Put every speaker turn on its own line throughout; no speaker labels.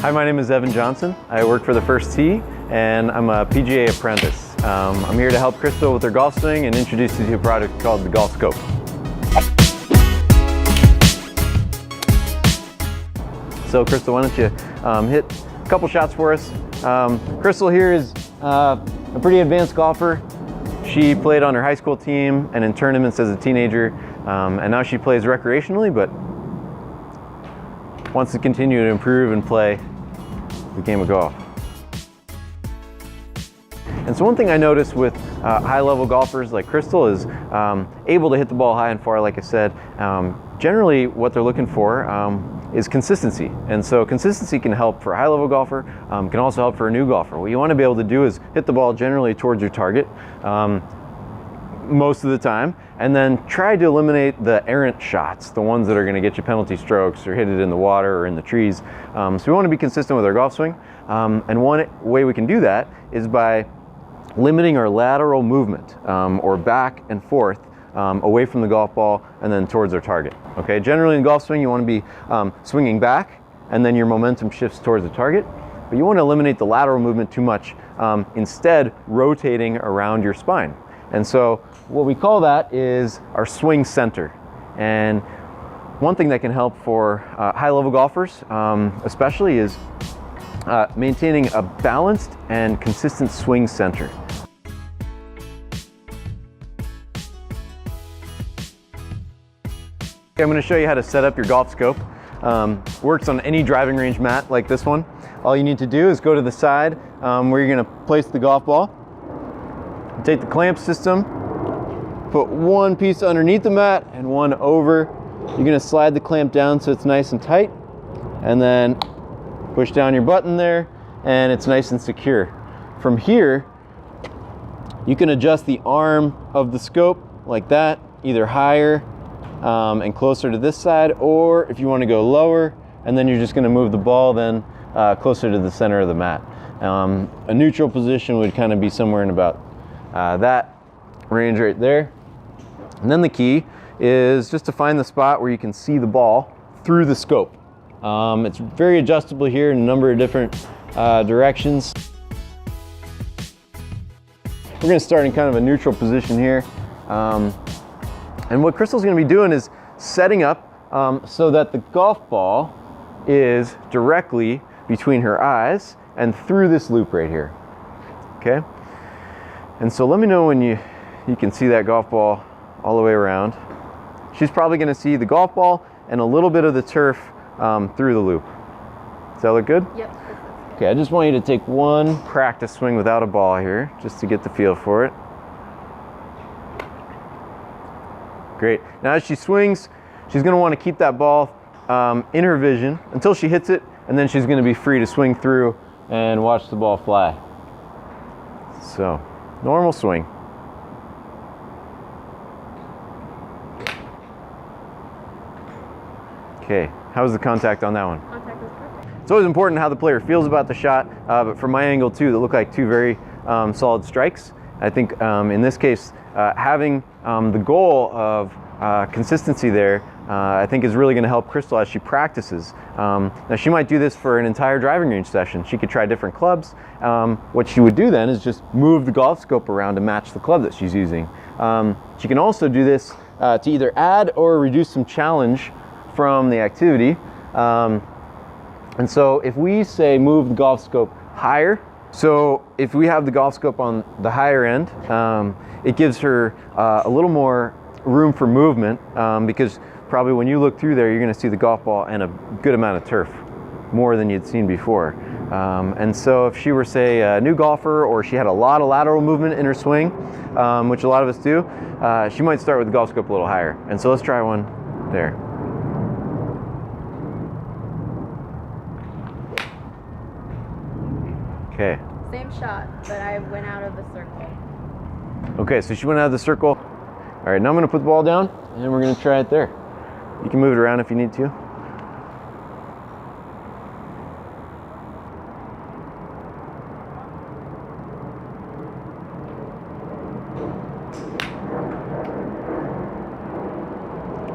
Hi, my name is Johnsen. I work for the First Tee, and I'm a PGA apprentice. I'm here to help Crystal with her golf swing and introduce you to a product called the GolfScope. So Crystal, why don't you hit a couple shots for us. Crystal here is a pretty advanced golfer. She played on her high school team and in tournaments as a teenager, and now she plays recreationally, but wants to continue to improve and play the game of golf. And so one thing I noticed with high-level golfers like Crystal is able to hit the ball high and far, like I said. Generally what they're looking for is consistency. And so consistency can help for a high-level golfer, can also help for a new golfer. What you want to be able to do is hit the ball generally towards your target most of the time, and then try to eliminate the errant shots, the ones that are going to get you penalty strokes or hit it in the water or in the trees. So we want to be consistent with our golf swing, and one way we can do that is by limiting our lateral movement, or back and forth, away from the golf ball and then towards our target. Okay, generally in golf swing you want to be swinging back and then your momentum shifts towards the target, but you want to eliminate the lateral movement too much, instead rotating around your spine. And so what we call that is our swing center. And one thing that can help for high-level golfers especially is maintaining a balanced and consistent swing center. I'm going to show you how to set up your GolfScope. Works on any driving range mat like this one. All you need to do is go to the side where you're going to place the golf ball. Take the clamp system, put one piece underneath the mat and one over. You're going to slide the clamp down so it's nice and tight, and then push down your button there and it's nice and secure. From here you can adjust the arm of the scope like that, either higher and closer to this side, or if you want to go lower, and then you're just going to move the ball then closer to the center of the mat. A neutral position would kind of be somewhere in about that range right there. And then the key is just to find the spot where you can see the ball through the scope. It's very adjustable here in a number of different directions. We're going to start in kind of a neutral position here. And what Crystal's going to be doing is setting up so that the golf ball is directly between her eyes and through this loop right here. Okay? And so let me know when you can see that golf ball all the way around. She's probably going to see the golf ball and a little bit of the turf through the loop. Does that look good? Yep. Okay, I just want you to take one practice swing without a ball here, just to get the feel for it. Great. Now as she swings, she's going to want to keep that ball in her vision until she hits it, and then she's going to be free to swing through and watch the ball fly. So, normal swing. Okay, how was the contact on that one? Contact was perfect. It's always important how the player feels about the shot, but from my angle too, that looked like two very solid strikes. I think in this case, having the goal of consistency there, I think is really going to help Crystal as she practices. Now she might do this for an entire driving range session. She could try different clubs. What she would do then is just move the GolfScope around to match the club that she's using. She can also do this to either add or reduce some challenge from the activity. And so if we say move the GolfScope higher, so if we have the GolfScope on the higher end, it gives her a little more room for movement, because probably when you look through there, you're going to see the golf ball and a good amount of turf, more than you'd seen before. And so if she were, say, a new golfer, or she had a lot of lateral movement in her swing, which a lot of us do, she might start with the GolfScope a little higher. And so let's try one there. Okay.
Same shot, but I went out of the circle.
Okay, so she went out of the circle. All right, now I'm going to put the ball down, and we're going to try it there. You can move it around if you need to.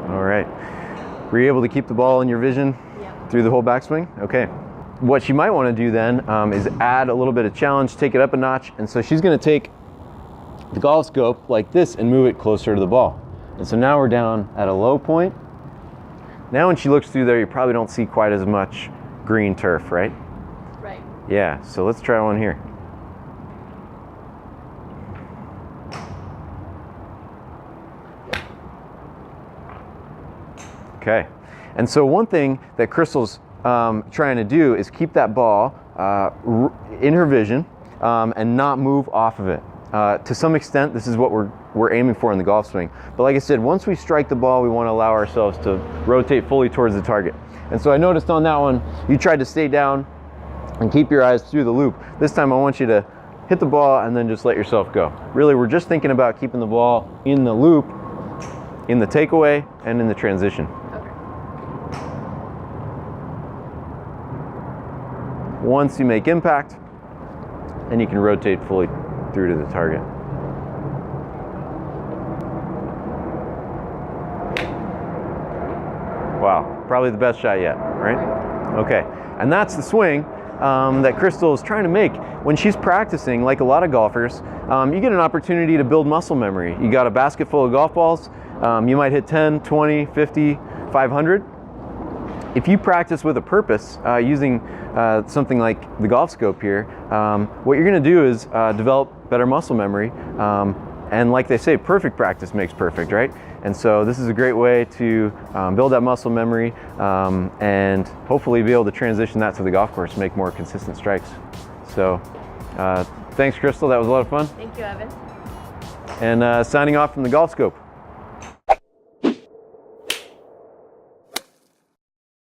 All right. Were you able to keep the ball in your vision through the whole backswing? Okay. what she might want to do then is add a little bit of challenge, take it up a notch, and so she's going to take the GolfScope like this and move it closer to the ball. And so now we're down at a low point. Now when she looks through there, you probably don't see quite as much green turf, right?
Right.
Yeah, so let's try one here. Okay, and so one thing that Crystal's trying to do is keep that ball in her vision and not move off of it. To some extent, this is what we're aiming for in the golf swing. But like I said, once we strike the ball, we want to allow ourselves to rotate fully towards the target. And so I noticed on that one, you tried to stay down and keep your eyes through the loop. This time I want you to hit the ball and then just let yourself go. Really, we're just thinking about keeping the ball in the loop, in the takeaway, and in the transition. Once you make impact, then you can rotate fully through to the target. Wow, probably the best shot yet, right? Okay, and that's the swing that Crystal is trying to make. When she's practicing, like a lot of golfers, you get an opportunity to build muscle memory. You got a basket full of golf balls, you might hit 10, 20, 50, 500. If you practice with a purpose, using something like the GolfScope here, what you're going to do is develop better muscle memory. And like they say, perfect practice makes perfect, right? And so this is a great way to build that muscle memory and hopefully be able to transition that to the golf course and make more consistent strikes. So thanks, Crystal. That was a lot of fun.
Thank you, Evan.
And signing off from the GolfScope.